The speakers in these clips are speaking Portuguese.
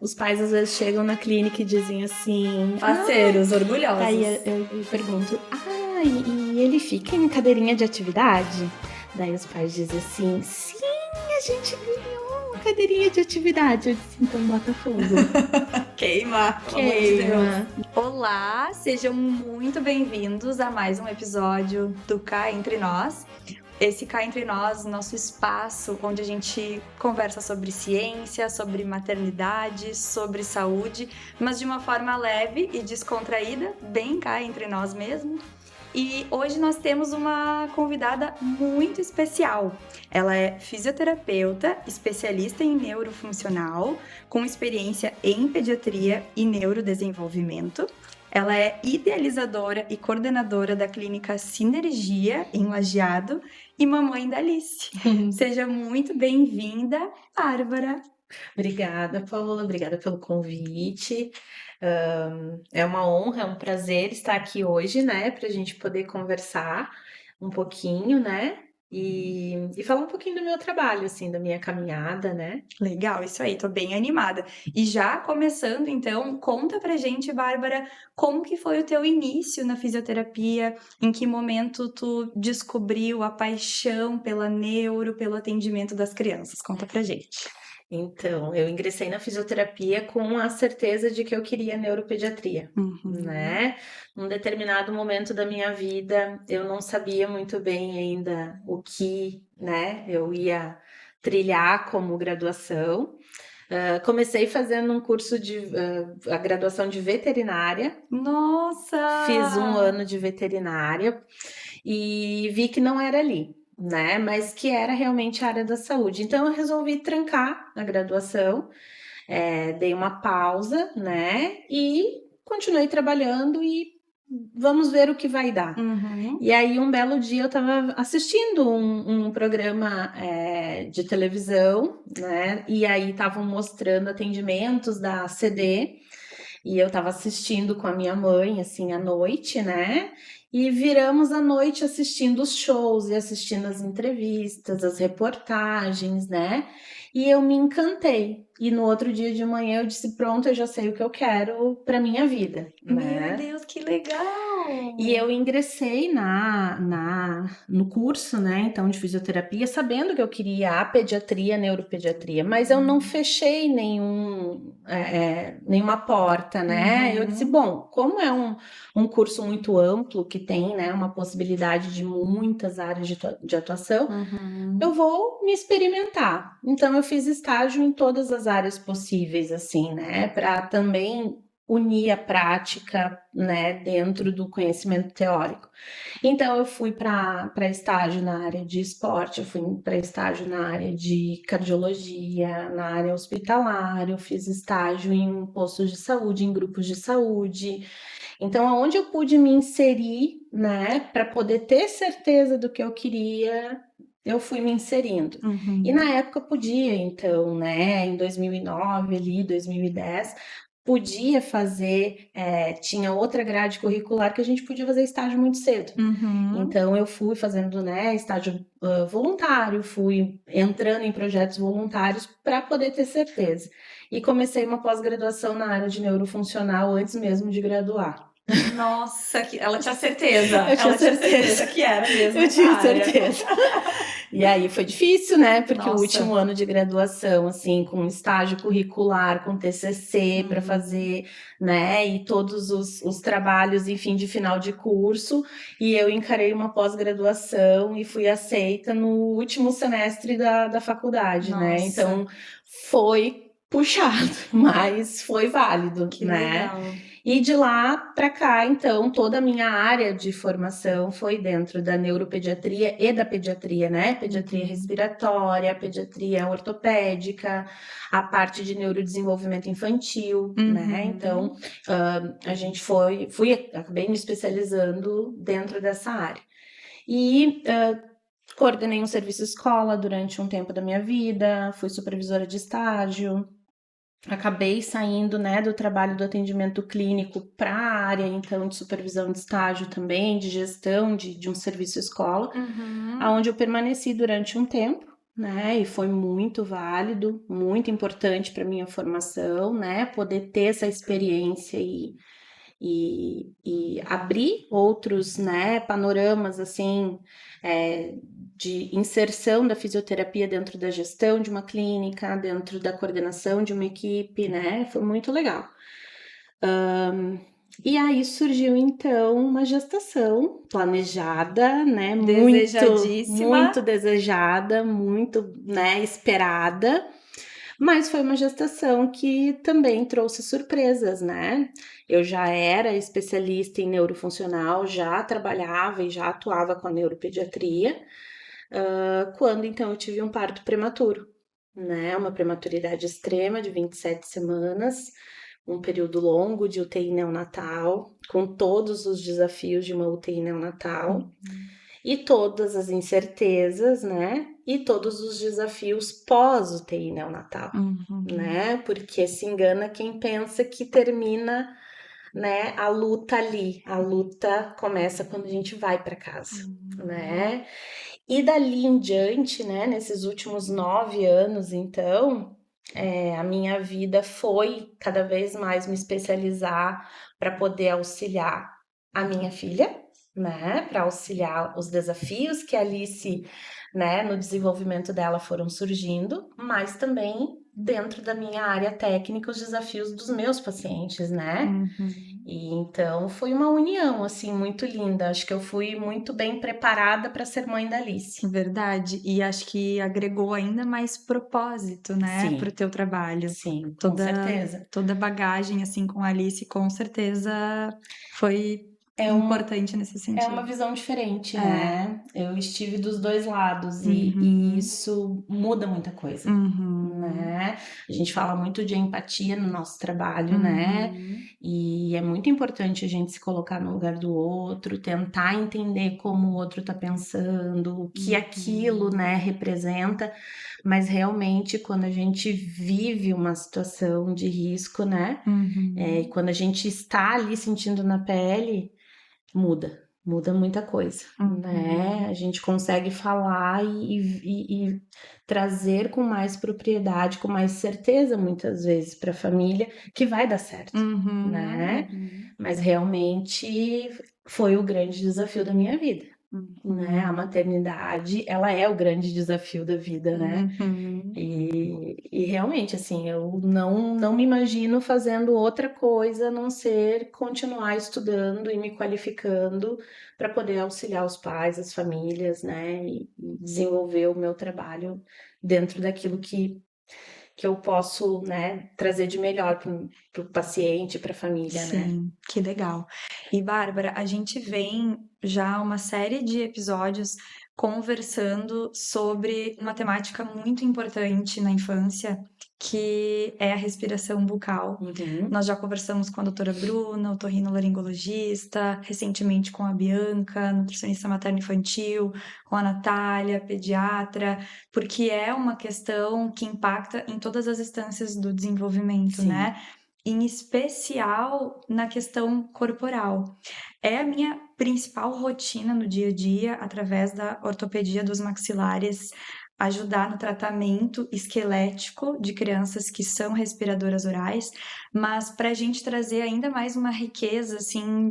os pais às vezes chegam na clínica e dizem assim... Parceiros, orgulhosos. Aí eu pergunto, e ele fica em cadeirinha de atividade? Daí os pais dizem assim, sim, a gente ganhou uma cadeirinha de atividade. Eu disse, então bota fogo. Queima, pelo amor de Deus. Olá, sejam muito bem-vindos a mais um episódio do Cá Entre Nós. Esse Cá Entre Nós, nosso espaço onde a gente conversa sobre ciência, sobre maternidade, sobre saúde, mas de uma forma leve e descontraída, bem cá entre nós mesmo. E hoje nós temos uma convidada muito especial. Ela é fisioterapeuta, especialista em neurofuncional, com experiência em pediatria e neurodesenvolvimento. Ela é idealizadora e coordenadora da clínica Sinergia, em Lajeado, e mamãe da Alice. Seja muito bem-vinda, Bárbara. Obrigada, Paola. Obrigada pelo convite. É uma honra, é um prazer estar aqui hoje, né? Para a gente poder conversar um pouquinho, né? E falar um pouquinho do meu trabalho, assim, da minha caminhada, né? Legal, isso aí, tô bem animada. E já começando, então, conta pra gente, Bárbara, como que foi o teu início na fisioterapia? Em que momento tu descobriu a paixão pela neuro, pelo atendimento das crianças? Conta pra gente. Então, eu ingressei na fisioterapia com a certeza de que eu queria neuropediatria, né? Num determinado momento da minha vida, eu não sabia muito bem ainda o que, né, eu ia trilhar como graduação. Comecei fazendo um curso de a graduação de veterinária. Nossa! Fiz 1 ano de veterinária e vi que não era ali, né? Mas que era realmente a área da saúde. Então eu resolvi trancar a graduação, dei uma pausa, né? E continuei trabalhando e vamos ver o que vai dar. E aí um belo dia eu estava assistindo um programa de televisão, né? E aí estavam mostrando atendimentos da CD. E eu estava assistindo com a minha mãe, assim, à noite, né? E viramos a noite assistindo os shows e assistindo as entrevistas, as reportagens, né? E eu me encantei. E no outro dia de manhã eu disse, pronto, eu já sei o que eu quero para minha vida, né? Meu Deus, que legal! E eu ingressei no curso, né, então, de fisioterapia, sabendo que eu queria a pediatria, a neuropediatria, mas eu não fechei nenhuma porta, né? Eu disse, bom, como é um curso muito amplo, que tem, né, uma possibilidade de muitas áreas de atuação, eu vou me experimentar. Então, eu fiz estágio em todas as áreas possíveis, assim, né, para também unir a prática, né, dentro do conhecimento teórico. Então, eu fui para estágio na área de esporte, eu fui para estágio na área de cardiologia, na área hospitalar, eu fiz estágio em postos de saúde, em grupos de saúde. Então, aonde eu pude me inserir, né, para poder ter certeza do que eu queria, eu fui me inserindo. E na época podia, então, né, em 2009, ali, 2010, podia fazer, tinha outra grade curricular que a gente podia fazer estágio muito cedo. Então, eu fui fazendo, né, estágio voluntário, fui entrando em projetos voluntários para poder ter certeza. E comecei uma pós-graduação na área de neurofuncional antes mesmo de graduar. Nossa, ela tinha certeza. Eu tinha Ela tinha certeza. certeza que era mesmo. Eu tinha certeza. E aí foi difícil, né? Porque Nossa. o último ano de graduação, assim, com estágio curricular, com TCC para fazer, né? E todos os trabalhos, enfim, de final de curso. E eu encarei uma pós-graduação e fui aceita no último semestre da faculdade, né? Então foi puxado, mas foi válido, Que né? legal. E de lá para cá, então, toda a minha área de formação foi dentro da neuropediatria e da pediatria, né? Pediatria respiratória, pediatria ortopédica, a parte de neurodesenvolvimento infantil, né? Então, acabei me especializando dentro dessa área. E coordenei um serviço escola durante um tempo da minha vida, fui supervisora de estágio. Acabei saindo, né, do trabalho do atendimento clínico para a área, então, de supervisão de estágio também, de gestão de um serviço escola, onde eu permaneci durante um tempo, né? E foi muito válido, muito importante para minha formação, né? Poder ter essa experiência e abrir outros, né, panoramas, assim, de inserção da fisioterapia dentro da gestão de uma clínica, dentro da coordenação de uma equipe, né? Foi muito legal. E aí surgiu então uma gestação planejada, né? Muito desejada, muito, né, esperada. Mas foi uma gestação que também trouxe surpresas, né? Eu já era especialista em neurofuncional, já trabalhava e já atuava com a neuropediatria, quando então eu tive um parto prematuro, né? Uma prematuridade extrema de 27 semanas, um período longo de UTI neonatal, com todos os desafios de uma UTI neonatal. E todas as incertezas, né? E todos os desafios pós-UTI neonatal, né? Porque se engana quem pensa que termina, né, a luta ali. A luta começa quando a gente vai para casa, né? E dali em diante, né, nesses últimos 9 anos, então, a minha vida foi cada vez mais me especializar para poder auxiliar a minha filha, né, para auxiliar os desafios que a Alice, né, no desenvolvimento dela foram surgindo, mas também dentro da minha área técnica, os desafios dos meus pacientes, né? E então foi uma união assim muito linda. Acho que eu fui muito bem preparada para ser mãe da Alice. Verdade. E acho que agregou ainda mais propósito, né, Sim. para o teu trabalho. Sim, com certeza. Toda bagagem assim com a Alice, com certeza foi importante nesse sentido. É uma visão diferente, né? Eu estive dos dois lados e isso muda muita coisa, né? A gente fala muito de empatia no nosso trabalho, né? E é muito importante a gente se colocar no lugar do outro, tentar entender como o outro tá pensando, o que aquilo, né, representa. Mas realmente, quando a gente vive uma situação de risco, né? E quando a gente está ali sentindo na pele, muda muita coisa, né? A gente consegue falar e trazer com mais propriedade, com mais certeza, muitas vezes, para a família que vai dar certo, né? Mas realmente foi o grande desafio da minha vida. Né? A maternidade, ela é o grande desafio da vida, né? E realmente, assim, eu não me imagino fazendo outra coisa a não ser continuar estudando e me qualificando para poder auxiliar os pais, as famílias, né? E desenvolver o meu trabalho dentro daquilo que eu posso, né, trazer de melhor para o paciente, para a família, né? Sim, que legal. E, Bárbara, a gente vem já uma série de episódios conversando sobre uma temática muito importante na infância, que é a respiração bucal. Nós já conversamos com a doutora Bruna, otorrinolaringologista, recentemente com a Bianca, nutricionista materno-infantil, com a Natália, pediatra, porque é uma questão que impacta em todas as instâncias do desenvolvimento, Sim. né? Em especial na questão corporal. É a minha principal rotina no dia a dia, através da ortopedia dos maxilares, ajudar no tratamento esquelético de crianças que são respiradoras orais, mas para a gente trazer ainda mais uma riqueza, assim,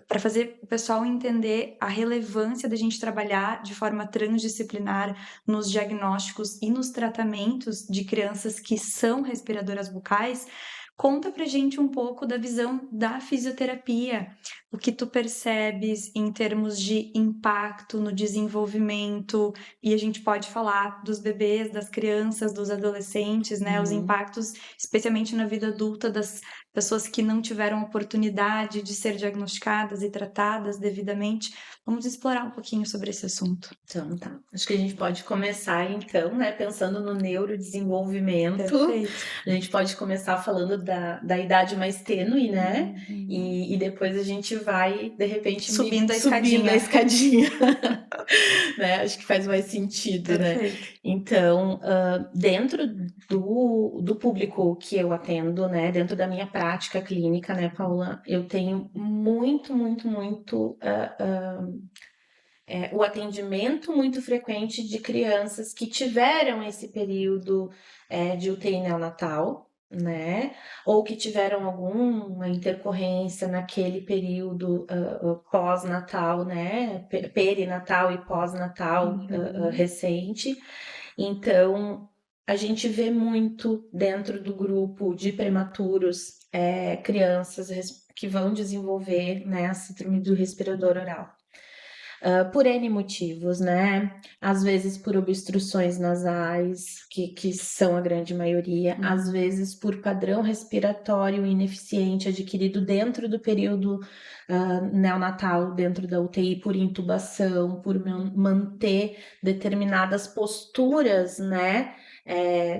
para fazer o pessoal entender a relevância da gente trabalhar de forma transdisciplinar nos diagnósticos e nos tratamentos de crianças que são respiradoras bucais. Conta pra gente um pouco da visão da fisioterapia, o que tu percebes em termos de impacto no desenvolvimento, e a gente pode falar dos bebês, das crianças, dos adolescentes, né? Os impactos, especialmente na vida adulta, das pessoas que não tiveram oportunidade de ser diagnosticadas e tratadas devidamente. Vamos explorar um pouquinho sobre esse assunto. Então, tá. Acho que a gente pode começar, então, né, pensando no neurodesenvolvimento. Perfeito. A gente pode começar falando da idade mais tênue, né? E depois a gente vai, de repente, Subindo a escadinha. Né? Acho que faz mais sentido, né? Então, dentro do público que eu atendo, né, dentro da minha prática clínica, né, Paula, eu tenho muito o atendimento muito frequente de crianças que tiveram esse período de UTI neonatal, né? Ou que tiveram alguma intercorrência naquele período pós-natal, né? Perinatal e pós-natal recente. Então, a gente vê muito dentro do grupo de prematuros crianças que vão desenvolver, né, a síndrome do respirador oral. Por N motivos, né? Às vezes por obstruções nasais, que são a grande maioria, às vezes por padrão respiratório ineficiente adquirido dentro do período neonatal, dentro da UTI, por intubação, por manter determinadas posturas, né?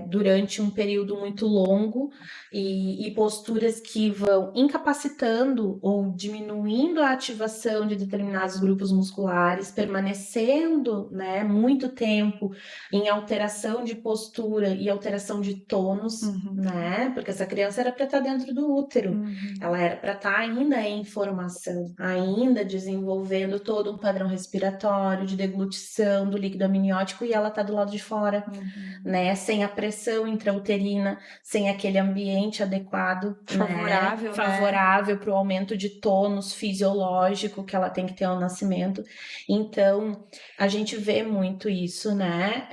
Durante um período muito longo e posturas que vão incapacitando ou diminuindo a ativação de determinados grupos musculares, permanecendo, né, muito tempo em alteração de postura e alteração de tônus, né, porque essa criança era para estar dentro do útero, ela era para estar ainda em formação, ainda desenvolvendo todo um padrão respiratório, de deglutição do líquido amniótico, e ela está do lado de fora, né, sem a pressão intrauterina, sem aquele ambiente adequado, favorável, né? Favorável para o aumento de tônus fisiológico que ela tem que ter ao nascimento. Então, a gente vê muito isso, né?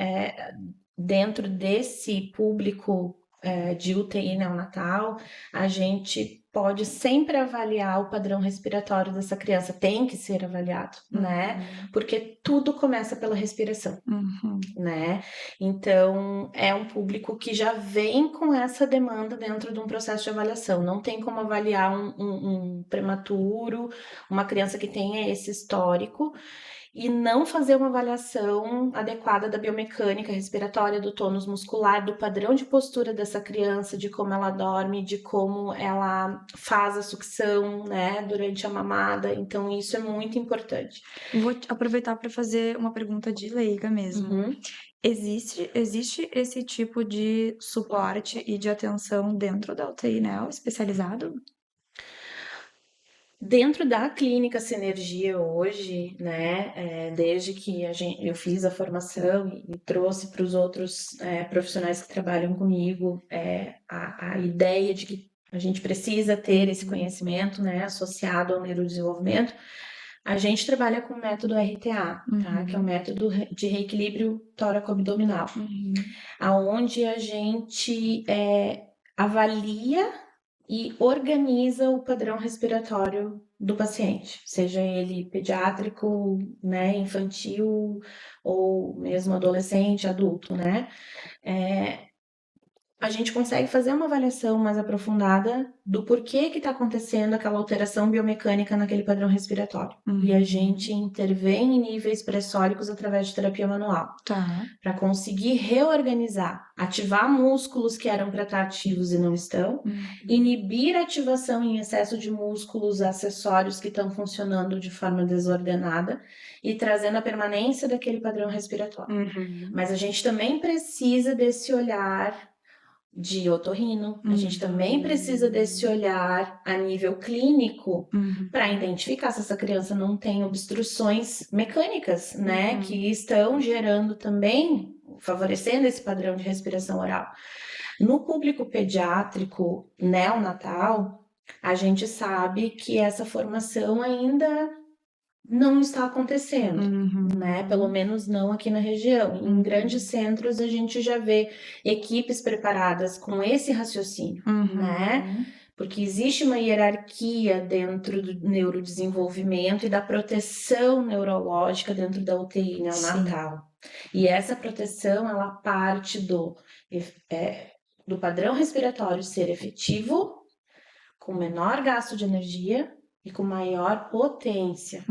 Dentro desse público de UTI neonatal, a gente pode sempre avaliar o padrão respiratório dessa criança, tem que ser avaliado, né? Porque tudo começa pela respiração, né? Então, é um público que já vem com essa demanda dentro de um processo de avaliação. Não tem como avaliar um prematuro, uma criança que tenha esse histórico, e não fazer uma avaliação adequada da biomecânica respiratória, do tônus muscular, do padrão de postura dessa criança, de como ela dorme, de como ela faz a sucção, né, durante a mamada. Então, isso é muito importante. Vou aproveitar para fazer uma pergunta de leiga mesmo. Existe esse tipo de suporte e de atenção dentro da UTI neo especializado? Dentro da clínica Sinergia hoje, né, desde que eu fiz a formação e trouxe para os outros profissionais que trabalham comigo a ideia de que a gente precisa ter esse conhecimento, né, associado ao neurodesenvolvimento, a gente trabalha com o método RTA, tá? Que é o método de reequilíbrio tóraco-abdominal, aonde a gente avalia e organiza o padrão respiratório do paciente, seja ele pediátrico, né, infantil ou mesmo adolescente, adulto, né? A gente consegue fazer uma avaliação mais aprofundada do porquê que está acontecendo aquela alteração biomecânica naquele padrão respiratório. E a gente intervém em níveis pressóricos através de terapia manual. Para conseguir reorganizar, ativar músculos que eram para estar ativos e não estão, inibir a ativação em excesso de músculos acessórios que estão funcionando de forma desordenada e trazendo a permanência daquele padrão respiratório. Mas a gente também precisa desse olhar de otorrino, a gente também precisa desse olhar a nível clínico para identificar se essa criança não tem obstruções mecânicas, né, que estão gerando também, favorecendo esse padrão de respiração oral. No público pediátrico neonatal, a gente sabe que essa formação ainda não está acontecendo, né? Pelo menos não aqui na região. Em grandes centros a gente já vê equipes preparadas com esse raciocínio, né? Porque existe uma hierarquia dentro do neurodesenvolvimento e da proteção neurológica dentro da UTI neonatal. E essa proteção, ela parte do padrão respiratório ser efetivo, com menor gasto de energia e com maior potência.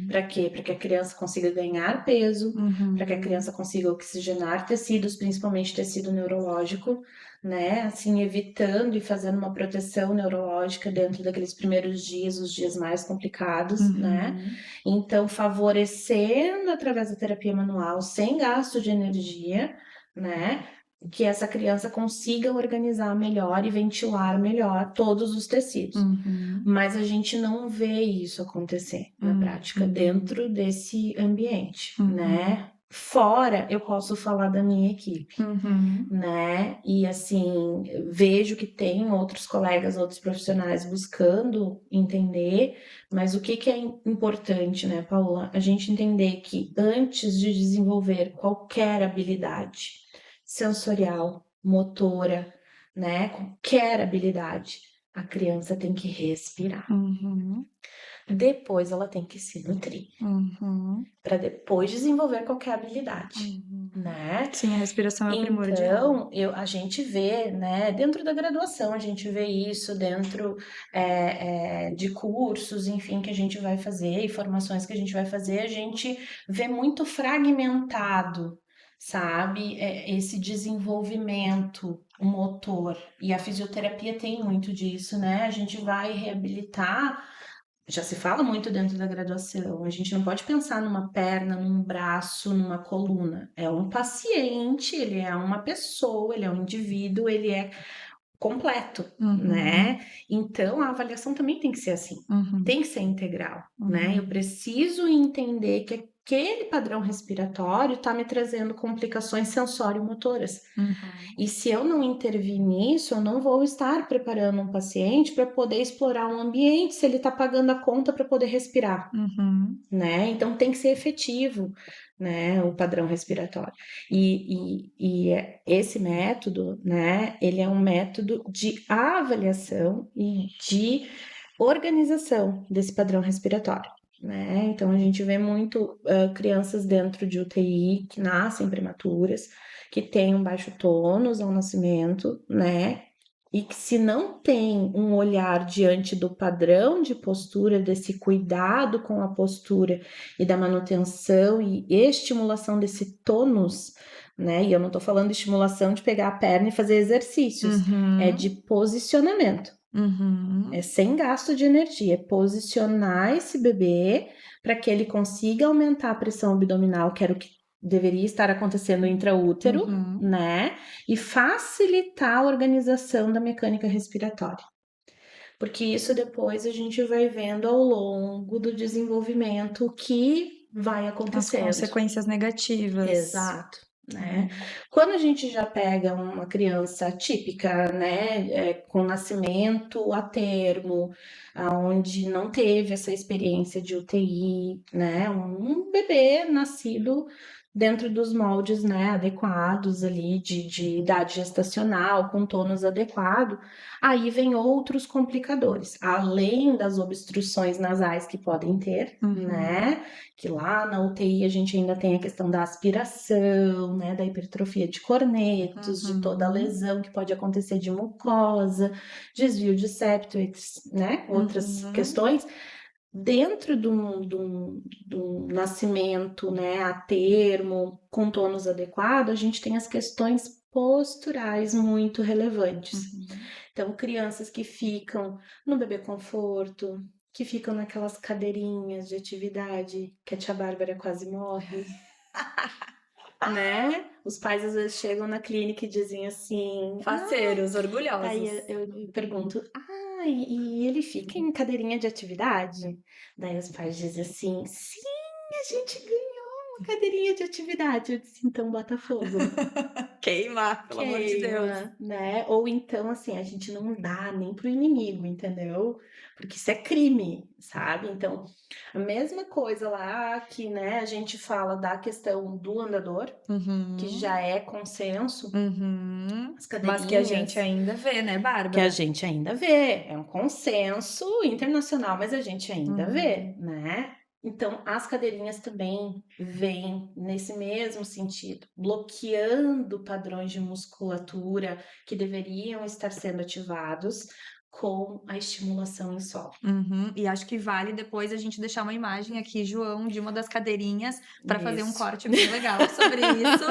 Para quê? Para que a criança consiga ganhar peso, para que a criança consiga oxigenar tecidos, principalmente tecido neurológico, né? Assim, evitando e fazendo uma proteção neurológica dentro daqueles primeiros dias, os dias mais complicados, né? Então, favorecendo através da terapia manual, sem gasto de energia, né? que essa criança consiga organizar melhor e ventilar melhor todos os tecidos. Mas a gente não vê isso acontecer na prática dentro desse ambiente, né? Fora, eu posso falar da minha equipe, né? E assim, vejo que tem outros colegas, outros profissionais buscando entender, mas o que é importante, né, Paula? A gente entender que antes de desenvolver qualquer habilidade sensorial, motora, né, qualquer habilidade, a criança tem que respirar. Depois ela tem que se nutrir. Para depois desenvolver qualquer habilidade, né? Sim, a respiração é o primordial. Então, a gente vê, né, dentro da graduação, a gente vê isso dentro de cursos, enfim, que a gente vai fazer e formações que a gente vai fazer, a gente vê muito fragmentado, sabe? Esse desenvolvimento motor. E a fisioterapia tem muito disso, né? A gente vai reabilitar. Já se fala muito dentro da graduação. A gente não pode pensar numa perna, num braço, numa coluna. É um paciente, ele é uma pessoa, ele é um indivíduo, ele é completo, né? Então a avaliação também tem que ser assim, tem que ser integral, né? Eu preciso entender que aquele padrão respiratório está me trazendo complicações sensório-motoras. E se eu não intervir nisso, eu não vou estar preparando um paciente para poder explorar um ambiente se ele está pagando a conta para poder respirar, né? Então tem que ser efetivo, né? O padrão respiratório. E esse método, né? Ele é um método de avaliação e de organização desse padrão respiratório. Né? Então a gente vê muito crianças dentro de UTI que nascem prematuras, que têm um baixo tônus ao nascimento, né? E que se não tem um olhar diante do padrão de postura, desse cuidado com a postura e da manutenção e estimulação desse tônus, né? E eu não tô falando de estimulação de pegar a perna e fazer exercícios, é de posicionamento. É sem gasto de energia, é posicionar esse bebê para que ele consiga aumentar a pressão abdominal, que era o que deveria estar acontecendo intraútero, né? E facilitar a organização da mecânica respiratória. Porque isso depois a gente vai vendo ao longo do desenvolvimento que vai acontecendo. As consequências negativas. Exato. Né? Quando a gente já pega uma criança típica, né, com nascimento a termo, onde não teve essa experiência de UTI, né, um bebê nascido dentro dos moldes, né, adequados ali de idade gestacional, com tônus adequado, aí vem outros complicadores, além das obstruções nasais que podem ter, né, que lá na UTI a gente ainda tem a questão da aspiração, né, da hipertrofia de cornetos, de toda a lesão que pode acontecer de mucosa, desvio de septo, né, outras questões. Dentro do nascimento, né, a termo, com tônus adequado, a gente tem as questões posturais muito relevantes. Então, crianças que ficam no bebê conforto, que ficam naquelas cadeirinhas de atividade que a tia Bárbara quase morre, né? Os pais às vezes chegam na clínica e dizem assim... Faceiros, orgulhosos. Aí eu pergunto, e ele fica em cadeirinha de atividade? Daí os pais dizem assim, sim, a gente ganhou uma cadeirinha de atividade. Eu disse, então bota fogo. Queima, pelo amor de Deus. Né? Ou então, assim, a gente não dá nem pro inimigo, entendeu? Porque isso é crime, sabe? Então, a mesma coisa lá que, né, a gente fala da questão do andador, que já é consenso, as cadeirinhas... Mas que a gente ainda vê, né, Bárbara? Que a gente ainda vê, é um consenso internacional, mas a gente ainda vê, né? Então, as cadeirinhas também vêm nesse mesmo sentido, bloqueando padrões de musculatura que deveriam estar sendo ativados com a estimulação em solo. E acho que vale depois a gente deixar uma imagem aqui, João, de uma das cadeirinhas para fazer um corte bem legal sobre isso.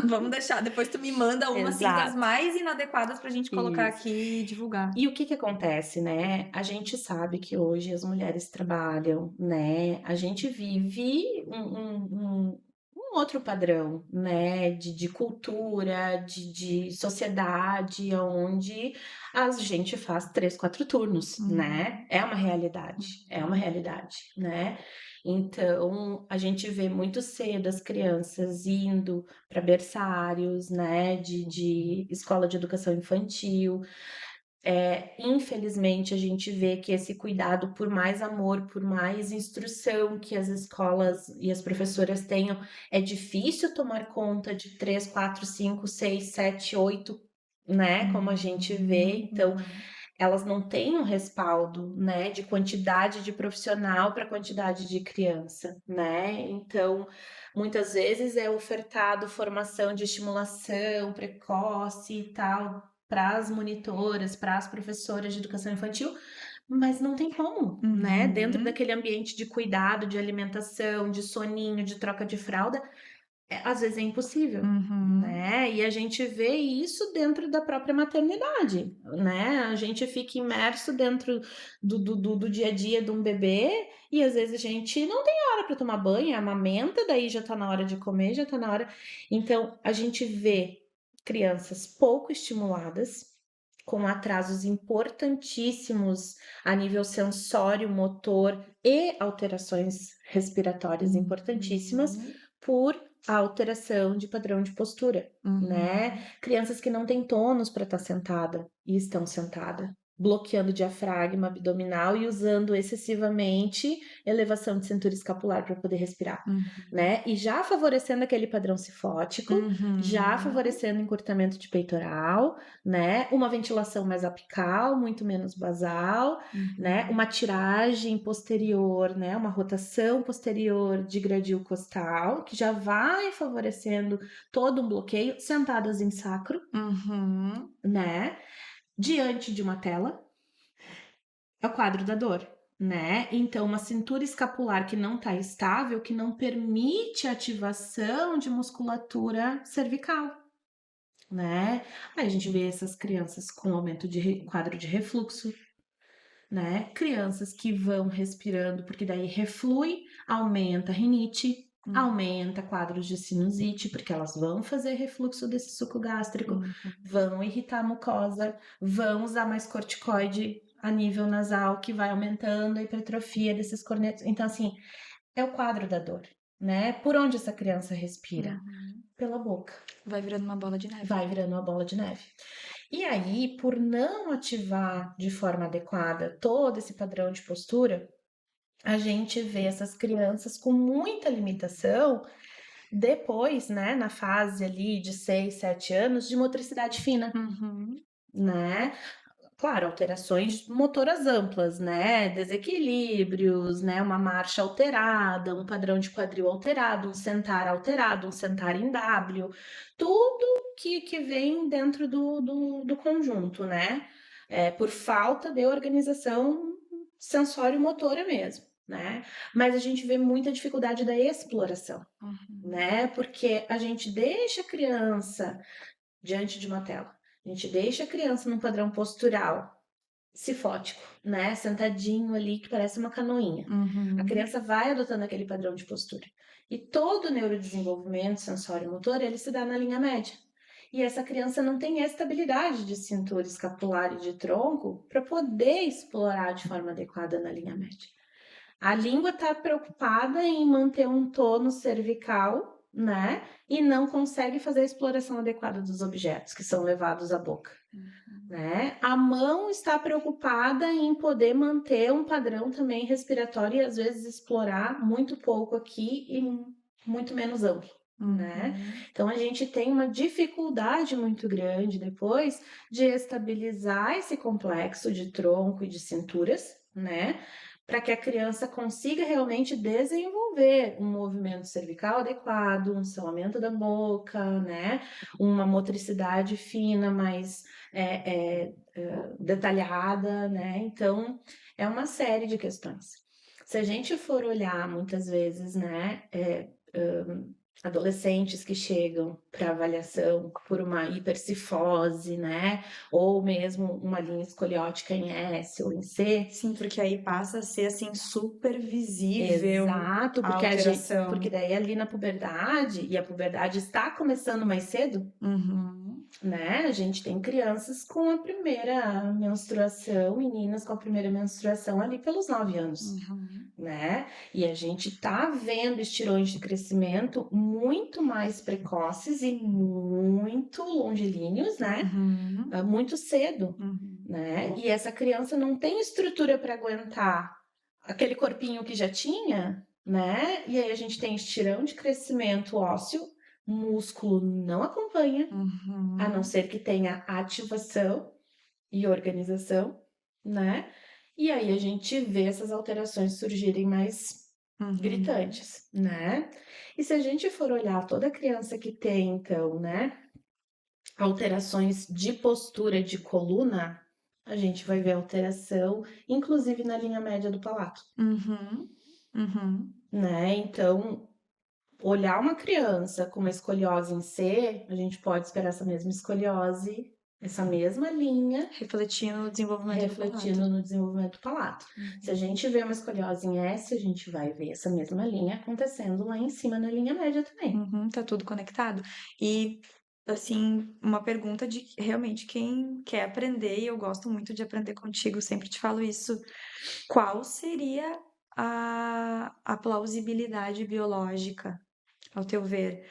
Vamos deixar, depois tu me manda uma assim, das mais inadequadas pra gente colocar aqui e divulgar. E o que acontece, né? A gente sabe que hoje as mulheres trabalham, né? A gente vive um um outro padrão, né, de cultura, de sociedade, onde a gente faz 3, 4 turnos, né? É uma realidade, né? Então, a gente vê muito cedo as crianças indo para berçários, né, de escola de educação infantil. Infelizmente, a gente vê que esse cuidado, por mais amor, por mais instrução que as escolas e as professoras tenham, é difícil tomar conta de 3, 4, 5, 6, 7, 8, né? Como a gente vê. Então, elas não têm um respaldo, né, de quantidade de profissional para quantidade de criança, né? Então, muitas vezes é ofertado formação de estimulação precoce e tal para as monitoras, para as professoras de educação infantil, mas não tem como, né? Dentro daquele ambiente de cuidado, de alimentação, de soninho, de troca de fralda, às vezes é impossível, né? E a gente vê isso dentro da própria maternidade, né? A gente fica imerso dentro do dia a dia de um bebê e às vezes a gente não tem hora para tomar banho, amamenta, daí já tá na hora de comer, já tá na hora. Então, a gente vê crianças pouco estimuladas, com atrasos importantíssimos a nível sensório, motor e alterações respiratórias importantíssimas por a alteração de padrão de postura, né? Crianças que não têm tônus para estar sentada e estão sentada, bloqueando o diafragma abdominal e usando excessivamente elevação de cintura escapular para poder respirar, né? E já favorecendo aquele padrão cifótico, já favorecendo encurtamento de peitoral, né? Uma ventilação mais apical, muito menos basal, né? Uma tiragem posterior, né? Uma rotação posterior de gradil costal, que já vai favorecendo todo um bloqueio, sentadas em sacro, né? Diante de uma tela, é o quadro da dor, né? Então, uma cintura escapular que não está estável, que não permite a ativação de musculatura cervical, né? Aí a gente vê essas crianças com aumento de quadro de refluxo, né? Crianças que vão respirando, porque daí reflui, aumenta a rinite, aumenta quadros de sinusite, porque elas vão fazer refluxo desse suco gástrico, vão irritar a mucosa, vão usar mais corticoide a nível nasal, que vai aumentando a hipertrofia desses cornetos. Então, assim, é o quadro da dor, né? Por onde essa criança respira? Pela boca. Vai virando uma bola de neve. Vai virando uma bola de neve. E aí, por não ativar de forma adequada todo esse padrão de postura, a gente vê essas crianças com muita limitação depois, né, na fase ali de 6, 7 anos, de motricidade fina, né? Claro, alterações motoras amplas, né? Desequilíbrios, né? Uma marcha alterada, um padrão de quadril alterado, um sentar em W, tudo que vem dentro do conjunto, né? Por falta de organização sensório-motora mesmo, né? Mas a gente vê muita dificuldade da exploração, né? Porque a gente deixa a criança diante de uma tela. A gente deixa a criança num padrão postural cifótico, né? Sentadinho ali, que parece uma canoinha. A criança vai adotando aquele padrão de postura. E todo o neurodesenvolvimento sensório-motor, ele se dá na linha média. E essa criança não tem estabilidade de cintura escapular e de tronco para poder explorar de forma adequada na linha média. A língua está preocupada em manter um tônus cervical, né? E não consegue fazer a exploração adequada dos objetos que são levados à boca, né? A mão está preocupada em poder manter um padrão também respiratório e às vezes explorar muito pouco aqui e muito menos amplo, né? Então a gente tem uma dificuldade muito grande depois de estabilizar esse complexo de tronco e de cinturas, né? Para que a criança consiga realmente desenvolver um movimento cervical adequado, um selamento da boca, né? Uma motricidade fina, mais detalhada, né? Então, é uma série de questões. Se a gente for olhar muitas vezes, né? adolescentes que chegam para avaliação por uma hipercifose, né? Ou mesmo uma linha escoliótica em S ou em C. Sim, porque aí passa a ser assim super visível Exato, a porque alteração. porque daí ali na puberdade, e a puberdade está começando mais cedo, né? A gente tem crianças com a primeira menstruação, meninas com a primeira menstruação ali pelos 9 anos, né? E a gente tá vendo estirões de crescimento muito mais precoces e muito longilíneos, né? Muito cedo, né? E essa criança não tem estrutura para aguentar aquele corpinho que já tinha, né? E aí a gente tem estirão de crescimento ósseo, músculo não acompanha, a não ser que tenha ativação e organização, né? E aí a gente vê essas alterações surgirem mais gritantes, né? E se a gente for olhar toda criança que tem, então, né, alterações de postura de coluna, a gente vai ver alteração, inclusive na linha média do palato, né? Então, olhar uma criança com uma escoliose em C, a gente pode esperar essa mesma escoliose, essa mesma linha, refletindo no desenvolvimento do palato. Se a gente vê uma escoliose em S, a gente vai ver essa mesma linha acontecendo lá em cima na linha média também. Tá tudo conectado. E, assim, uma pergunta de realmente quem quer aprender, e eu gosto muito de aprender contigo, sempre te falo isso. Qual seria a plausibilidade biológica, ao teu ver?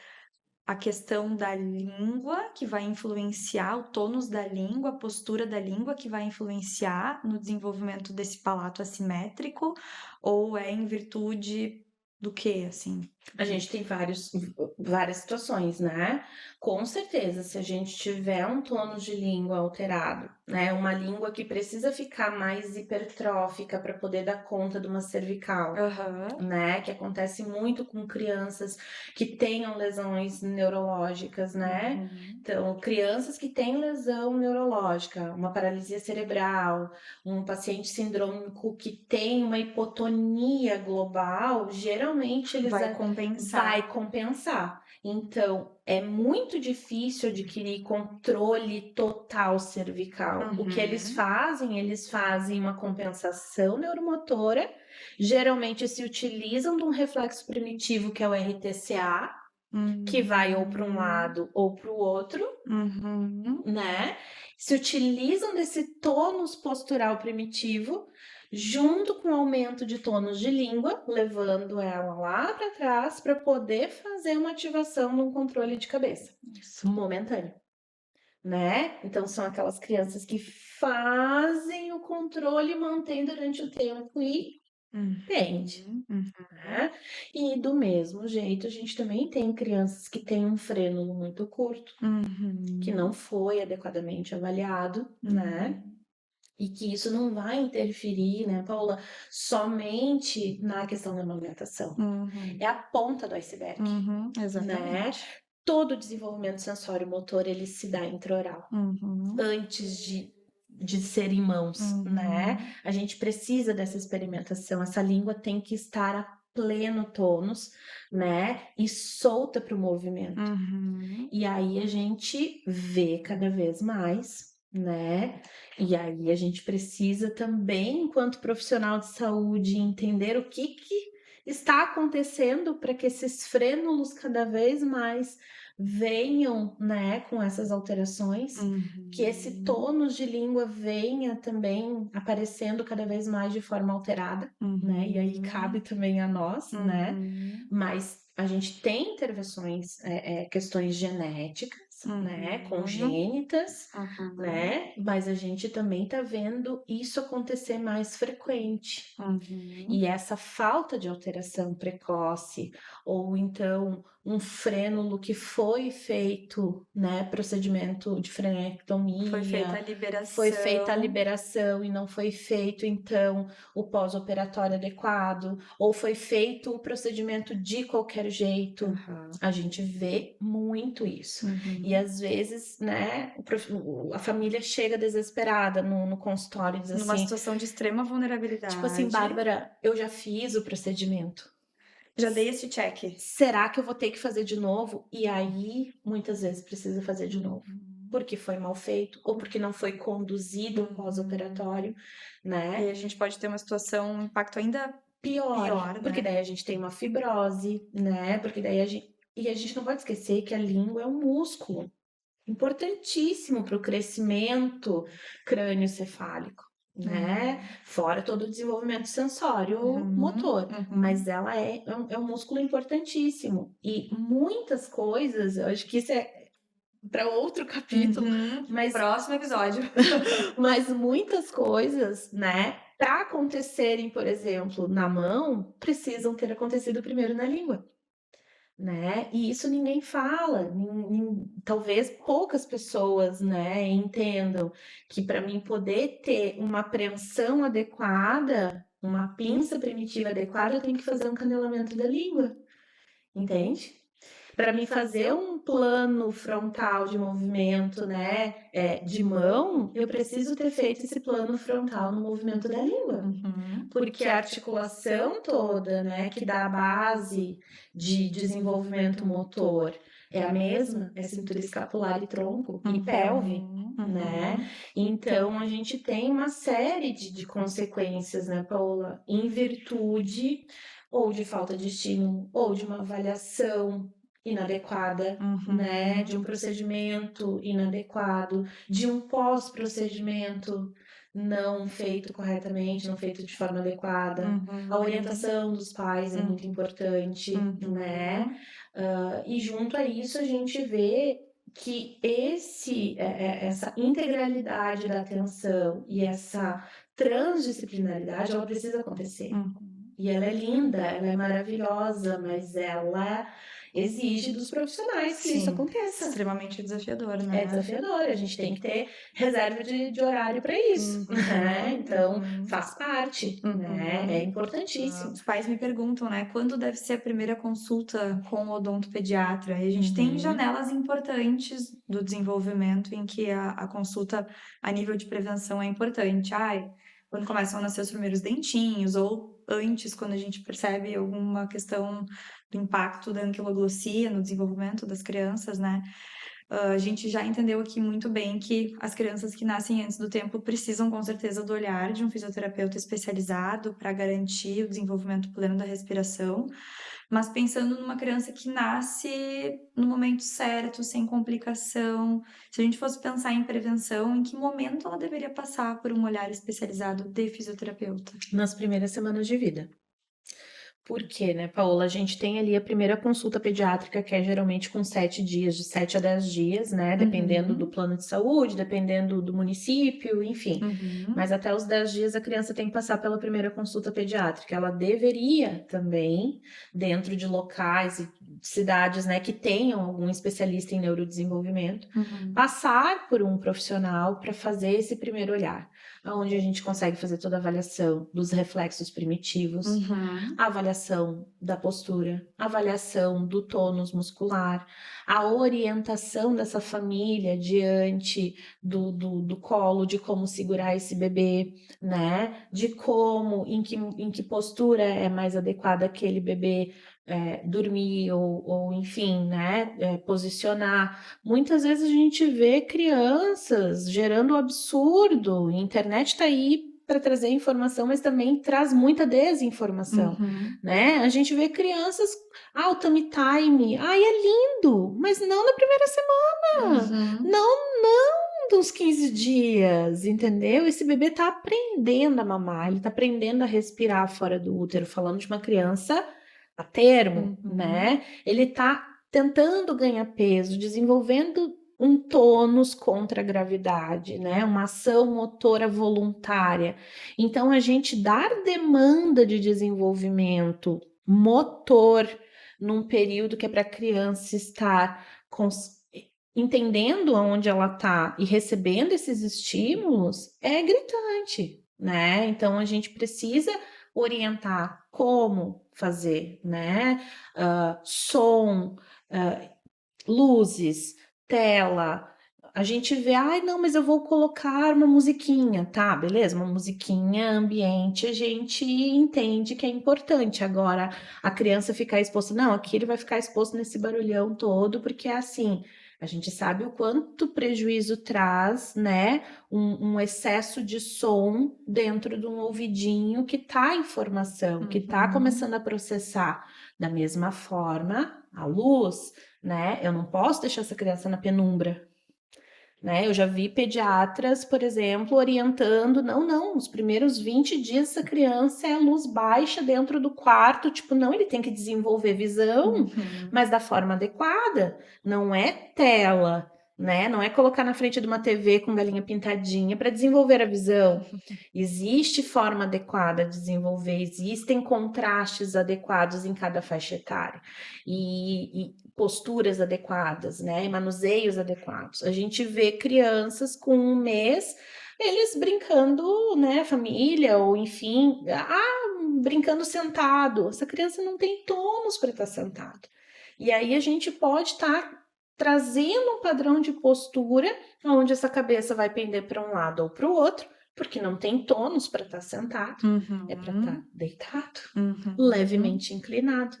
A questão da língua que vai influenciar, o tônus da língua, a postura da língua que vai influenciar no desenvolvimento desse palato assimétrico, ou é em virtude do quê, assim? A gente tem várias situações, né? Com certeza, se a gente tiver um tônus de língua alterado, né? Uma língua que precisa ficar mais hipertrófica para poder dar conta de uma cervical, né? Que acontece muito com crianças que tenham lesões neurológicas, né? Então, crianças que têm lesão neurológica, uma paralisia cerebral, um paciente sindrômico que tem uma hipotonia global, geralmente eles Vai compensar. Então, é muito difícil adquirir controle total cervical. O que eles fazem uma compensação neuromotora. Geralmente se utilizam de um reflexo primitivo que é o RTCA, que vai ou para um lado ou para o outro, né? Se utilizam desse tônus postural primitivo junto com o aumento de tônus de língua, levando ela lá para trás para poder fazer uma ativação de um controle de cabeça momentâneo, né? Então são aquelas crianças que fazem o controle e mantêm durante o tempo e entende, né? E do mesmo jeito a gente também tem crianças que têm um frênulo muito curto, que não foi adequadamente avaliado, né? E que isso não vai interferir, né, Paula, somente na questão da amamentação. É a ponta do iceberg, né? Todo o desenvolvimento sensório-motor, ele se dá intraoral, antes de ser em mãos, né? A gente precisa dessa experimentação, essa língua tem que estar a pleno tônus, né? E solta para o movimento. E aí a gente vê cada vez mais, né? E aí a gente precisa também, enquanto profissional de saúde, entender o que está acontecendo para que esses frênulos cada vez mais venham, né, com essas alterações, que esse tônus de língua venha também aparecendo cada vez mais de forma alterada, né? E aí cabe também a nós, né? Mas a gente tem intervenções, questões genéticas, né, congênitas, né? Mas a gente também tá vendo isso acontecer mais frequente. E essa falta de alteração precoce, ou então um frênulo que foi feito, né, procedimento de frenectomia, foi feita a liberação e não foi feito, então, o pós-operatório adequado, ou foi feito o procedimento de qualquer jeito. A gente vê muito isso. E às vezes, né, a família chega desesperada no consultório e diz assim... Numa situação de extrema vulnerabilidade. Tipo assim, Bárbara, eu já fiz o procedimento. Já dei esse check. Será que eu vou ter que fazer de novo? E aí, muitas vezes, precisa fazer de novo. Porque foi mal feito, ou porque não foi conduzido o pós-operatório, né? E a gente pode ter uma situação, um impacto ainda Pior, né? porque daí a gente tem uma fibrose, né? Porque daí a gente não pode esquecer que a língua é um músculo importantíssimo para o crescimento crânioencefálico, né? Fora todo o desenvolvimento sensório motor, mas ela é um músculo importantíssimo. E muitas coisas, eu acho que isso é para outro capítulo, mas próximo episódio. mas muitas coisas, né, para acontecerem, por exemplo, na mão, precisam ter acontecido primeiro na língua. Né? E isso ninguém fala, talvez poucas pessoas, né, entendam que para mim poder ter uma apreensão adequada, uma pinça primitiva adequada, eu tenho que fazer um canelamento da língua, entende? Para mim fazer um plano frontal de movimento, né, de mão, eu preciso ter feito esse plano frontal no movimento da língua. Porque a articulação toda, né, que dá a base de desenvolvimento motor é a mesma, é cintura escapular e tronco e pelve, né? Então a gente tem uma série de consequências, né, Paula, em virtude ou de falta de estímulo, ou de uma avaliação inadequada, né, de um procedimento inadequado, de um pós-procedimento não feito corretamente, não feito de forma adequada. A orientação dos pais é muito importante, né? E junto a isso a gente vê que essa integralidade da atenção e essa transdisciplinaridade, ela precisa acontecer. E ela é linda, ela é maravilhosa, mas ela exige dos profissionais que isso aconteça. Extremamente desafiador, né? É desafiador, a gente tem que ter reserva de horário para isso, né? Então, faz parte, né? É importantíssimo. Os pais me perguntam, né, quando deve ser a primeira consulta com o odontopediatra? E a gente tem janelas importantes do desenvolvimento em que a consulta a nível de prevenção é importante. Quando começam a nascer os primeiros dentinhos, ou antes, quando a gente percebe alguma questão do impacto da anquiloglossia no desenvolvimento das crianças, né? A gente já entendeu aqui muito bem que as crianças que nascem antes do tempo precisam, com certeza, do olhar de um fisioterapeuta especializado para garantir o desenvolvimento pleno da respiração. Mas pensando numa criança que nasce no momento certo, sem complicação, se a gente fosse pensar em prevenção, em que momento ela deveria passar por um olhar especializado de fisioterapeuta? Nas primeiras semanas de vida. Por quê, né, Paola? A gente tem ali a primeira consulta pediátrica, que é geralmente com 7 dias, de 7 a 10 dias, né? Dependendo do plano de saúde, dependendo do município, enfim. Mas até os 10 dias a criança tem que passar pela primeira consulta pediátrica. Ela deveria também, dentro de locais e cidades, né, que tenham algum especialista em neurodesenvolvimento, passar por um profissional para fazer esse primeiro olhar, onde a gente consegue fazer toda a avaliação dos reflexos primitivos, a avaliação da postura, a avaliação do tônus muscular, a orientação dessa família diante do colo, de como segurar esse bebê, né? De como, em que postura é mais adequada aquele bebê dormir ou enfim, né? Posicionar. Muitas vezes a gente vê crianças gerando absurdo, a internet está aí para trazer informação, mas também traz muita desinformação, né? A gente vê crianças, o tummy time, é lindo, mas não na primeira semana, não dos 15 dias, entendeu? Esse bebê tá aprendendo a mamar, ele tá aprendendo a respirar fora do útero, falando de uma criança a termo, né? Ele tá tentando ganhar peso, desenvolvendo um tônus contra a gravidade, né? Uma ação motora voluntária. Então, a gente dar demanda de desenvolvimento motor num período que é para a criança estar entendendo aonde ela está e recebendo esses estímulos é gritante, né? Então, a gente precisa orientar como fazer, né? Som, luzes, tela, a gente vê, não, mas eu vou colocar uma musiquinha, tá, beleza, uma musiquinha ambiente, a gente entende que é importante. Agora, a criança ficar exposta, não, aqui ele vai ficar exposto nesse barulhão todo, porque é assim, a gente sabe o quanto prejuízo traz, né, um excesso de som dentro de um ouvidinho que tá em formação, que tá começando a processar. Da mesma forma, a luz, né, eu não posso deixar essa criança na penumbra, né? Eu já vi pediatras, por exemplo, orientando, não, os primeiros 20 dias essa criança é luz baixa dentro do quarto, tipo, não, ele tem que desenvolver visão, mas da forma adequada, não é tela, né? Não é colocar na frente de uma TV com galinha pintadinha para desenvolver a visão. Existe forma adequada de desenvolver, existem contrastes adequados em cada faixa etária e posturas adequadas, né? E manuseios adequados. A gente vê crianças com 1 mês, eles brincando, né? Família, ou enfim, brincando sentado. Essa criança não tem tônus para estar sentado. E aí a gente pode estar trazendo um padrão de postura onde essa cabeça vai pender para um lado ou para o outro, porque não tem tônus para estar sentado, é para estar deitado, levemente inclinado,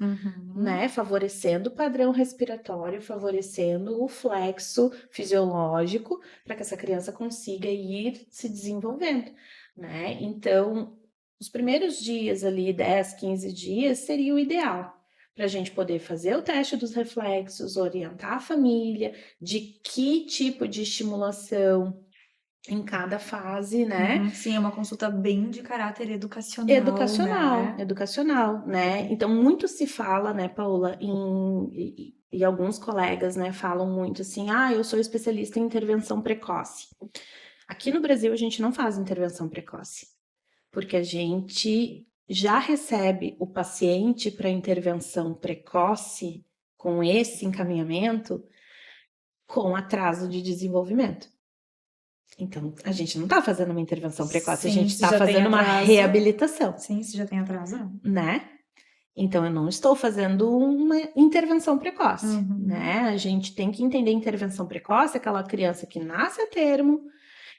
né? Favorecendo o padrão respiratório, favorecendo o flexo fisiológico para que essa criança consiga ir se desenvolvendo, né? Então, os primeiros dias ali, 10, 15 dias, seria o ideal para a gente poder fazer o teste dos reflexos, orientar a família de que tipo de estimulação em cada fase, né? Sim, é uma consulta bem de caráter educacional, Educacional, né? Então, muito se fala, né, Paula, e alguns colegas, né, falam muito assim, eu sou especialista em intervenção precoce. Aqui no Brasil, a gente não faz intervenção precoce, porque a gente já recebe o paciente para intervenção precoce com esse encaminhamento com atraso de desenvolvimento. Então, a gente não está fazendo uma intervenção precoce, a gente está fazendo uma reabilitação. Sim, se já tem atraso. Né? Então, eu não estou fazendo uma intervenção precoce, né? A gente tem que entender intervenção precoce, aquela criança que nasce a termo,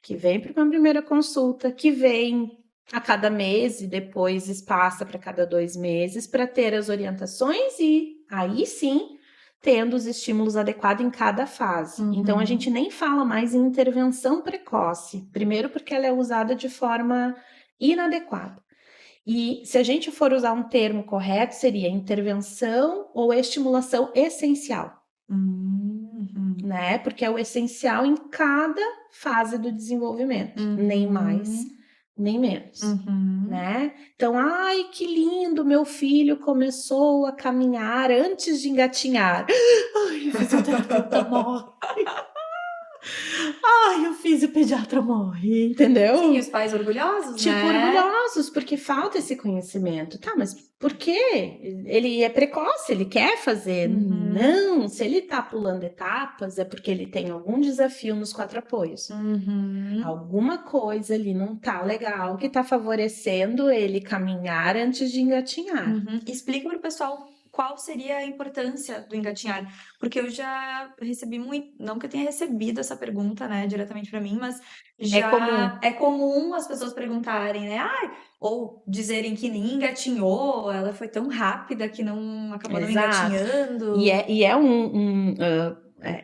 que vem para uma primeira consulta, que vem a cada mês e depois passa para cada 2 meses para ter as orientações e aí sim tendo os estímulos adequados em cada fase. Então, a gente nem fala mais em intervenção precoce, primeiro porque ela é usada de forma inadequada. E se a gente for usar um termo correto, seria intervenção ou estimulação essencial. Né? Porque é o essencial em cada fase do desenvolvimento, nem mais, nem menos, né? Então, que lindo, meu filho começou a caminhar antes de engatinhar. O fisioterapeuta morre. O fisiopediatra morre, entendeu? Sim, os pais orgulhosos, né? Orgulhosos, porque falta esse conhecimento. Tá, mas por quê? Ele é precoce, ele quer fazer. Não, se ele tá pulando etapas, é porque ele tem algum desafio nos 4 apoios. Alguma coisa ali não tá legal, que tá favorecendo ele caminhar antes de engatinhar. Explica para o pessoal qual seria a importância do engatinhar, porque eu já recebi muito, não que eu tenha recebido essa pergunta, né, diretamente para mim, mas já é comum as pessoas perguntarem, né, ou dizerem que nem engatinhou, ela foi tão rápida que não acabou não engatinhando. E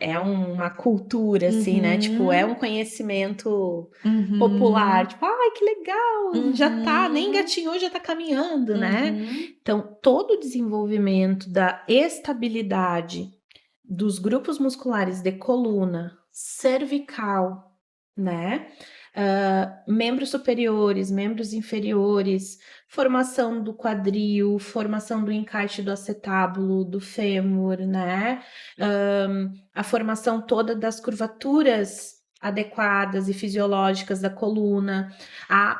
é uma cultura, assim, né? Tipo, é um conhecimento popular. Tipo, que legal, já tá, nem engatinhou, já tá caminhando, né? Então, todo o desenvolvimento da estabilidade dos grupos musculares de coluna, cervical, né? Membros superiores, membros inferiores, formação do quadril, formação do encaixe do acetábulo, do fêmur, né? A formação toda das curvaturas adequadas e fisiológicas da coluna,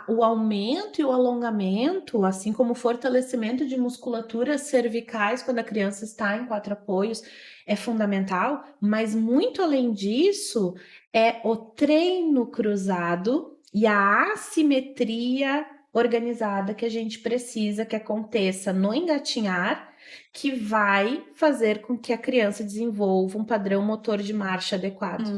o aumento e o alongamento, assim como o fortalecimento de musculaturas cervicais quando a criança está em 4 apoios, é fundamental, mas muito além disso, é o treino cruzado e a assimetria organizada que a gente precisa que aconteça no engatinhar, que vai fazer com que a criança desenvolva um padrão motor de marcha adequado.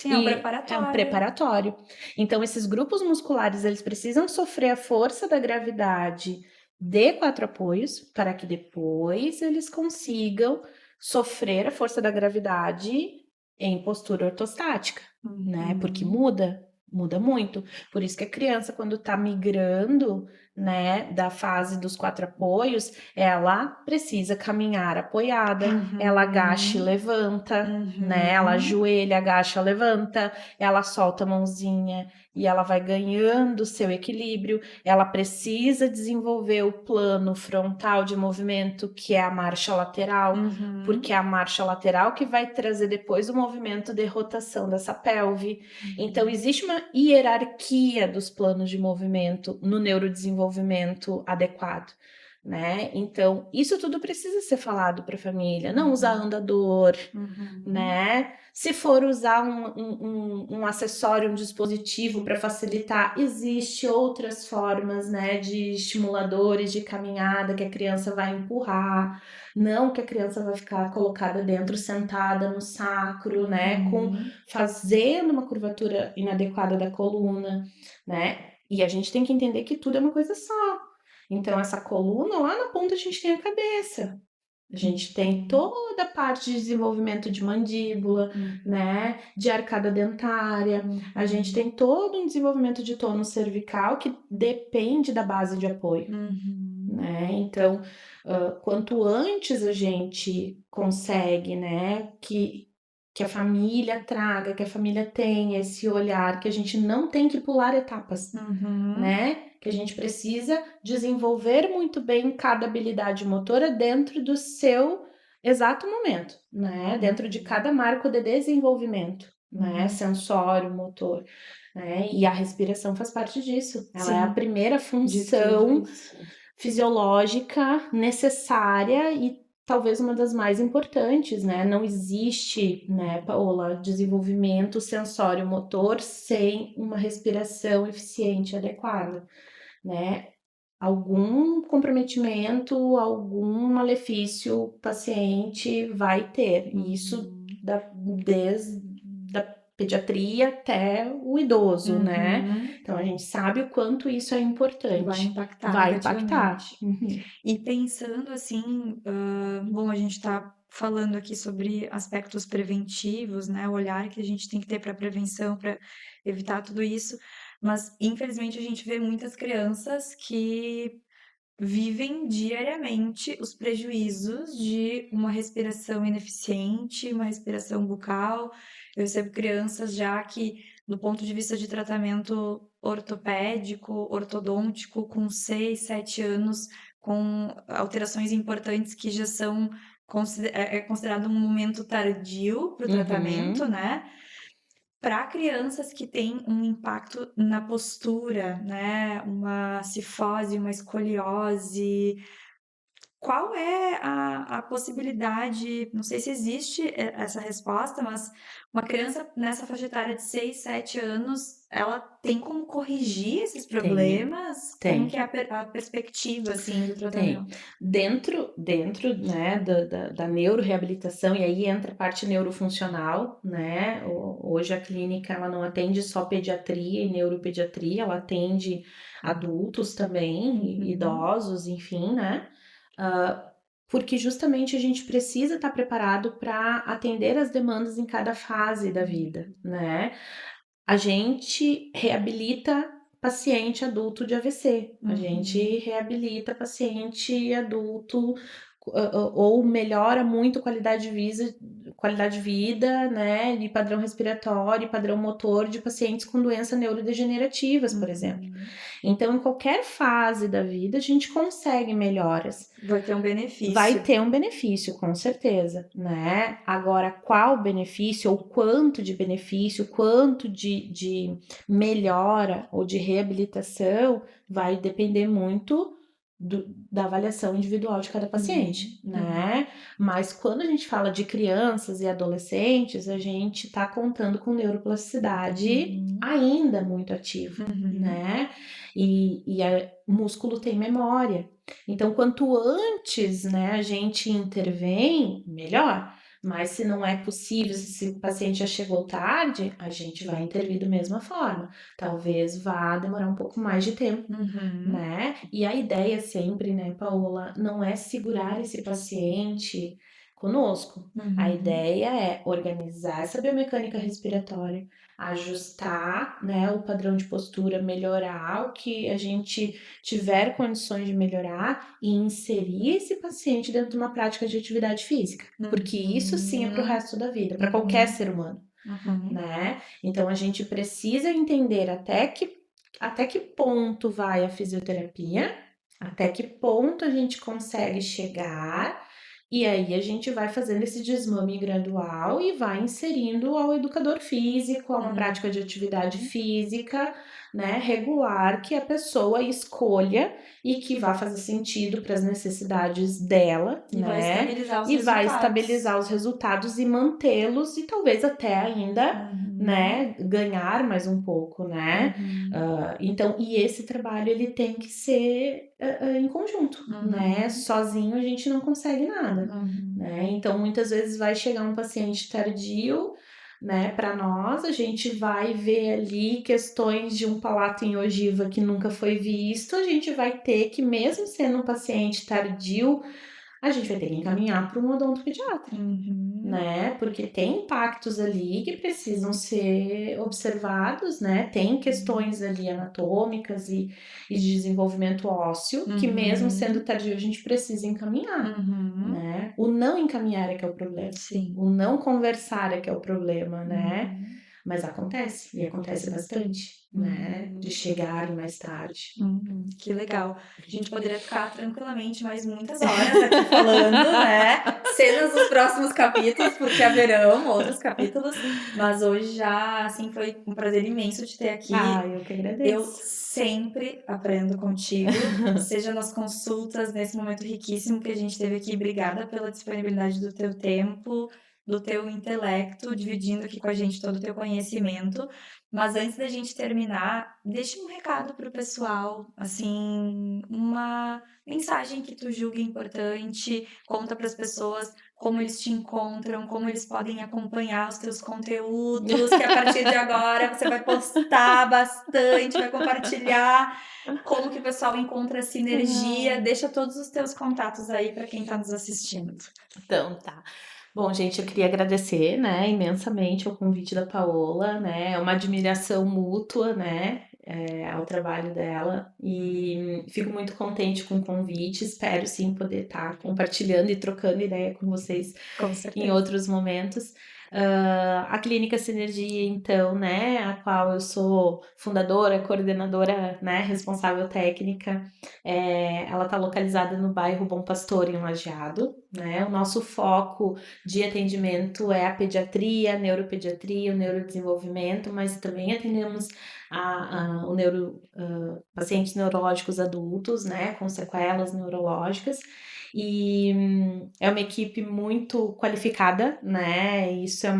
Sim, é um E preparatório. é um preparatório. Então, esses grupos musculares, eles precisam sofrer a força da gravidade de 4 apoios para que depois eles consigam sofrer a força da gravidade em postura ortostática, né? Porque muda muito. Por isso que a criança, quando está migrando, né, da fase dos 4 apoios, ela precisa caminhar apoiada, ela agacha e levanta, né? Ela ajoelha, agacha, levanta, ela solta a mãozinha e ela vai ganhando seu equilíbrio. Ela precisa desenvolver o plano frontal de movimento, que é a marcha lateral, porque é a marcha lateral que vai trazer depois o movimento de rotação dessa pelve. Então, existe uma hierarquia dos planos de movimento no neurodesenvolvimento adequado, né? Então, isso tudo precisa ser falado para a família. Não usar andador, né? Se for usar um acessório, um dispositivo para facilitar, existe outras formas, né, de estimuladores de caminhada que a criança vai empurrar, não que a criança vai ficar colocada dentro, sentada no sacro, né, fazendo uma curvatura inadequada da coluna, né? E a gente tem que entender que tudo é uma coisa só. Então, essa coluna, lá na ponta, a gente tem a cabeça. A gente tem toda a parte de desenvolvimento de mandíbula, né? De arcada dentária. A gente tem todo um desenvolvimento de tônus cervical que depende da base de apoio, né? Então, quanto antes a gente consegue, né? Que a família traga, que a família tenha esse olhar, que a gente não tem que pular etapas, né? Que a gente precisa desenvolver muito bem cada habilidade motora dentro do seu exato momento, né? Dentro de cada marco de desenvolvimento, né? Sensório, motor, né? E a respiração faz parte disso. Ela é a primeira função fisiológica necessária e talvez uma das mais importantes, né? Não existe, né, Paola, desenvolvimento sensório-motor sem uma respiração eficiente e adequada, né? Algum comprometimento, algum malefício o paciente vai ter. E isso desde a pediatria até o idoso, né? Então a gente sabe o quanto isso é importante. Vai impactar Vai negativamente. impactar. E pensando assim, bom, a gente está falando aqui sobre aspectos preventivos, né? O olhar que a gente tem que ter para prevenção, para evitar tudo isso. Mas, infelizmente, a gente vê muitas crianças que vivem diariamente os prejuízos de uma respiração ineficiente, uma respiração bucal. Eu recebo crianças já que, do ponto de vista de tratamento ortopédico, ortodôntico, com 6, 7 anos, com alterações importantes que já são considerado um momento tardio para o tratamento, né? Para crianças que têm um impacto na postura, né? Uma cifose, uma escoliose. Qual é a possibilidade? Não sei se existe essa resposta, mas uma criança nessa faixa etária de 6, 7 anos, ela tem como corrigir esses problemas? Tem. Como que é a perspectiva, assim, do tratamento? Dentro, né, da neuroreabilitação, e aí entra a parte neurofuncional, né? Hoje a clínica, ela não atende só pediatria e neuropediatria, ela atende adultos também, idosos, enfim, né? Porque justamente a gente precisa estar preparado para atender as demandas em cada fase da vida, né? A gente reabilita paciente adulto de AVC, a gente reabilita paciente adulto ou melhora muito a qualidade de vida, né, e padrão respiratório, padrão motor de pacientes com doenças neurodegenerativas, por exemplo. Então, em qualquer fase da vida, a gente consegue melhoras. Vai ter um benefício. Vai ter um benefício, com certeza, né? Agora, qual benefício, ou quanto de benefício, quanto de melhora ou de reabilitação, vai depender muito da avaliação individual de cada paciente, né? Mas quando a gente fala de crianças e adolescentes, a gente está contando com neuroplasticidade ainda muito ativa, né? E o músculo tem memória. Então, quanto antes, né, a gente intervém, melhor. Mas se não é possível, se o paciente já chegou tarde, a gente vai intervir da mesma forma. Talvez vá demorar um pouco mais de tempo, né? E a ideia sempre, né, Paola, não é segurar esse paciente conosco. A ideia é organizar essa biomecânica respiratória, ajustar, né, o padrão de postura, melhorar o que a gente tiver condições de melhorar e inserir esse paciente dentro de uma prática de atividade física, porque isso sim é para o resto da vida, para qualquer ser humano, né? Então a gente precisa entender até que ponto vai a fisioterapia, até que ponto a gente consegue chegar. E aí a gente vai fazendo esse desmame gradual e vai inserindo ao educador físico, a uma prática de atividade física, né, regular, que a pessoa escolha e que vai fazer sentido para as necessidades dela, e né? Vai estabilizar os resultados e mantê-los e talvez até ainda, né, ganhar mais um pouco, né? Então, e esse trabalho ele tem que ser em conjunto, né? Sozinho a gente não consegue nada, né? Então, muitas vezes vai chegar um paciente tardio, né? Para nós, a gente vai ver ali questões de um palato em ogiva que nunca foi visto, a gente vai ter que, mesmo sendo um paciente tardio, a gente vai ter que encaminhar para um odontopediatra, né? Porque tem impactos ali que precisam ser observados, né? Tem questões ali anatômicas e de desenvolvimento ósseo que, mesmo sendo tardio, a gente precisa encaminhar, né? O não encaminhar é que é o problema. Sim. O não conversar é que é o problema, né? Mas acontece, e acontece bastante, né? De chegar mais tarde. Que legal. A gente poderia ficar tranquilamente mais muitas horas aqui falando, né? Cenas dos próximos capítulos, porque haverão outros capítulos. Mas hoje já, assim, foi um prazer imenso te ter aqui. Eu que agradeço. Eu sempre aprendo contigo, seja nas consultas, nesse momento riquíssimo que a gente teve aqui. Obrigada pela disponibilidade do teu tempo, do teu intelecto, dividindo aqui com a gente todo o teu conhecimento. Mas antes da gente terminar, deixa um recado para o pessoal, assim, uma mensagem que tu julga importante, conta para as pessoas como eles te encontram, como eles podem acompanhar os teus conteúdos, que a partir de agora você vai postar bastante, vai compartilhar, como que o pessoal encontra sinergia. Deixa todos os teus contatos aí para quem está nos assistindo. Então, tá. Bom, gente, eu queria agradecer, né, imensamente o convite da Paola, né, é uma admiração mútua, né, ao trabalho dela e fico muito contente com o convite, espero sim poder estar compartilhando e trocando ideia com vocês em outros momentos. A Clínica Sinergia, então, né, a qual eu sou fundadora, coordenadora, né, responsável técnica, ela está localizada no bairro Bom Pastor, em Lajeado, né, o nosso foco de atendimento é a pediatria, a neuropediatria, o neurodesenvolvimento, mas também atendemos pacientes neurológicos adultos, né, com sequelas neurológicas. E é uma equipe muito qualificada, né? Isso é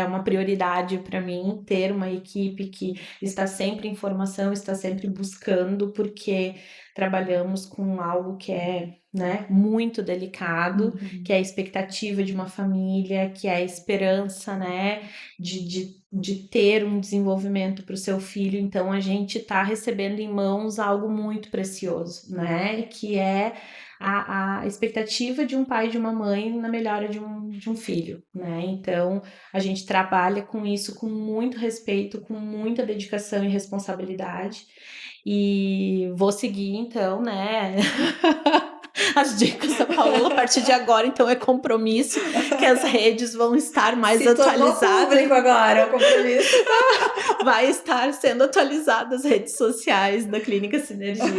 uma prioridade para mim, ter uma equipe que está sempre em formação, está sempre buscando, porque trabalhamos com algo que é, né, muito delicado, que é a expectativa de uma família, que é a esperança, né, de ter um desenvolvimento para o seu filho. Então a gente está recebendo em mãos algo muito precioso, né? Que é a expectativa de um pai e de uma mãe na melhora de um filho, né? Então, a gente trabalha com isso com muito respeito, com muita dedicação e responsabilidade. E vou seguir, então, né? As dicas da Paola a partir de agora, então é compromisso que as redes vão estar mais atualizadas. Se tornou público agora, é compromisso. Vai estar sendo atualizadas as redes sociais da Clínica Sinergia.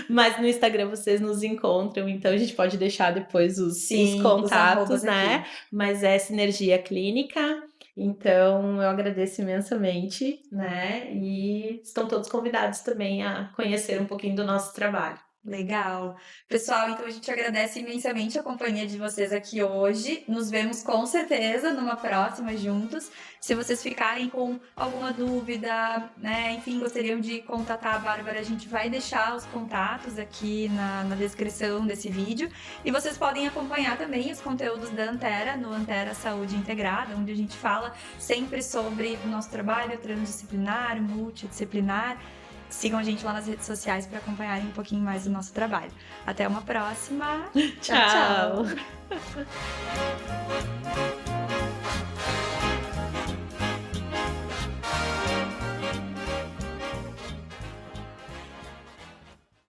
Mas no Instagram vocês nos encontram, então a gente pode deixar depois os contatos, né? Aqui. Mas é Sinergia Clínica. Então eu agradeço imensamente, né? E estão todos convidados também a conhecer um pouquinho do nosso trabalho. Legal. Pessoal, então a gente agradece imensamente a companhia de vocês aqui hoje. Nos vemos com certeza numa próxima juntos. Se vocês ficarem com alguma dúvida, né, enfim, gostariam de contatar a Bárbara, a gente vai deixar os contatos aqui na descrição desse vídeo. E vocês podem acompanhar também os conteúdos da Antera, no Antera Saúde Integrada, onde a gente fala sempre sobre o nosso trabalho transdisciplinar, multidisciplinar. Sigam a gente lá nas redes sociais para acompanharem um pouquinho mais do nosso trabalho. Até uma próxima. Tchau. Tchau.